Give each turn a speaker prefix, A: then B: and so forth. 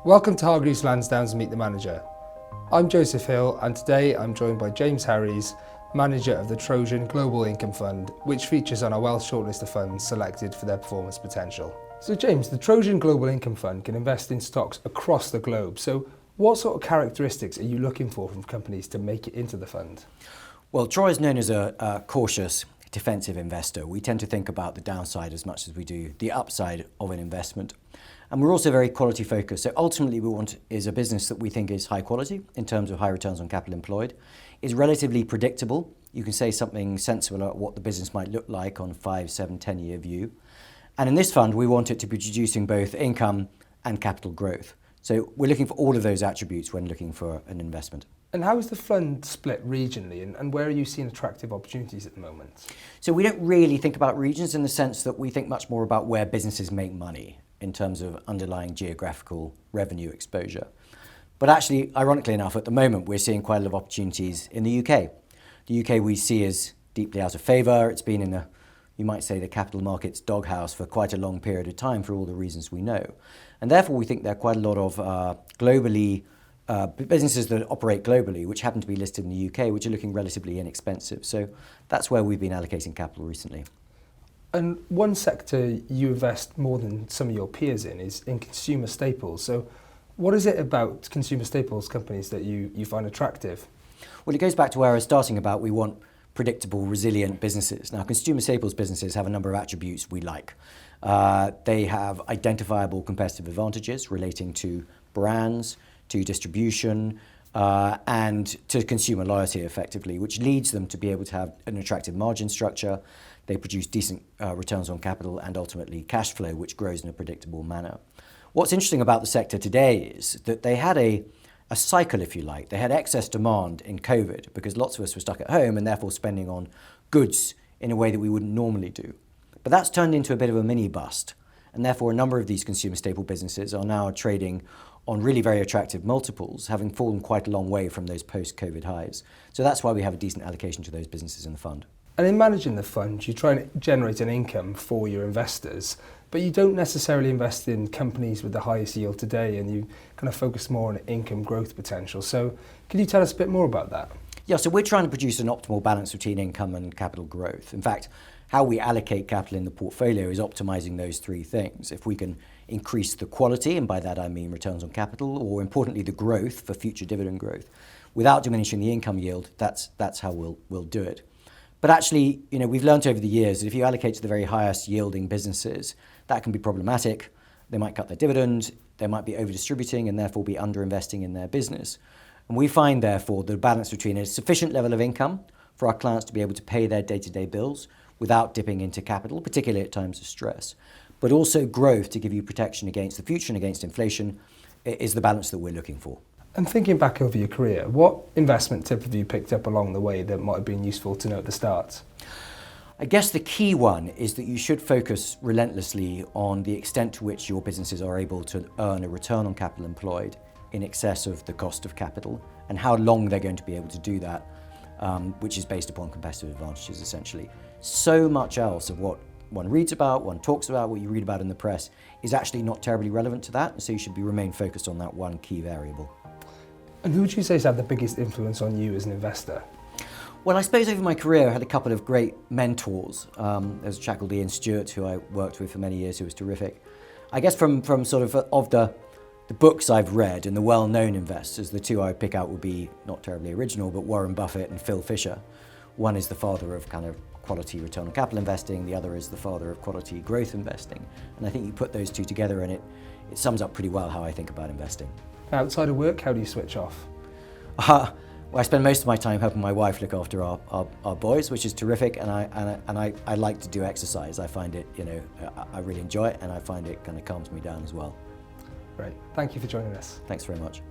A: Welcome to Hargreaves Lansdown's Meet the Manager. I'm Joseph Hill, and today I'm joined by James Harries, manager of the Trojan Global Income Fund, which features on our Wealth shortlist of funds selected for their performance potential. So James, the Trojan Global Income Fund can invest in stocks across the globe. So what sort of characteristics are you looking for from companies to make it into the fund?
B: Well, Troy is known as a cautious, defensive investor. We tend to think about the downside as much as we do the upside of an investment. And we're also very quality focused. So ultimately we want is a business that we think is high quality in terms of high returns on capital employed, is relatively predictable. You can say something sensible about what the business might look like on 5, 7, 10-year view. And in this fund, we want it to be producing both income and capital growth. So we're looking for all of those attributes when looking for an investment.
A: And how is the fund split regionally, and where are you seeing attractive opportunities at the moment?
B: So we don't really think about regions in the sense that we think much more about where businesses make money in terms of underlying geographical revenue exposure. But actually, ironically enough, at the moment, we're seeing quite a lot of opportunities in the UK. The UK we see is deeply out of favour. It's been in you might say, the capital markets doghouse for quite a long period of time for all the reasons we know. And therefore, we think there are quite a lot of businesses that operate globally, which happen to be listed in the UK, which are looking relatively inexpensive. So that's where we've been allocating capital recently.
A: And one sector you invest more than some of your peers in is in consumer staples. So what is it about consumer staples companies that you find attractive?
B: Well, it goes back to where I was starting about we want predictable, resilient businesses. Now, consumer staples businesses have a number of attributes we like. They have identifiable competitive advantages relating to brands, to distribution, and to consumer loyalty effectively, which leads them to be able to have an attractive margin structure. They produce decent returns on capital and ultimately cash flow, which grows in a predictable manner. What's interesting about the sector today is that they had a cycle, if you like. They had excess demand in COVID because lots of us were stuck at home and therefore spending on goods in a way that we wouldn't normally do. But that's turned into a bit of a mini bust. And therefore, a number of these consumer staple businesses are now trading on really very attractive multiples, having fallen quite a long way from those post-COVID highs. So that's why we have a decent allocation to those businesses in the fund.
A: And in managing the fund, you try and generate an income for your investors, but you don't necessarily invest in companies with the highest yield today, and you kind of focus more on income growth potential. So can you tell us a bit more about that?
B: Yeah, so we're trying to produce an optimal balance between income and capital growth. In fact, how we allocate capital in the portfolio is optimizing those three things. If we can increase the quality, and by that I mean returns on capital, or importantly the growth for future dividend growth, without diminishing the income yield, that's how we'll do it. But actually, we've learned over the years that if you allocate to the very highest yielding businesses, that can be problematic. They might cut their dividends, they might be over-distributing and therefore be under-investing in their business. And we find, therefore, the balance between a sufficient level of income for our clients to be able to pay their day-to-day bills without dipping into capital, particularly at times of stress, but also growth to give you protection against the future and against inflation is the balance that we're looking for.
A: And thinking back over your career, what investment tip have you picked up along the way that might have been useful to know at the start?
B: I guess the key one is that you should focus relentlessly on the extent to which your businesses are able to earn a return on capital employed in excess of the cost of capital and how long they're going to be able to do that, which is based upon competitive advantages essentially. So much else of what one reads about, one talks about, what you read about in the press is actually not terribly relevant to that, so you should remain focused on that one key variable.
A: And who would you say has had the biggest influence on you as an investor?
B: Well, I suppose over my career I had a couple of great mentors. There's a chap called Ian Stewart who I worked with for many years who was terrific. I guess from sort of the books I've read and the well-known investors, the two I would pick out would be not terribly original, but Warren Buffett and Phil Fisher. One is the father of kind of quality return on capital investing, the other is the father of quality growth investing. And I think you put those two together and it sums up pretty well how I think about investing.
A: Outside of work, how do you switch off?
B: Well, I spend most of my time helping my wife look after our boys, which is terrific, and I like to do exercise. I find it, I really enjoy it, and I find it kind of calms me down as well.
A: Great. Thank you for joining us.
B: Thanks very much.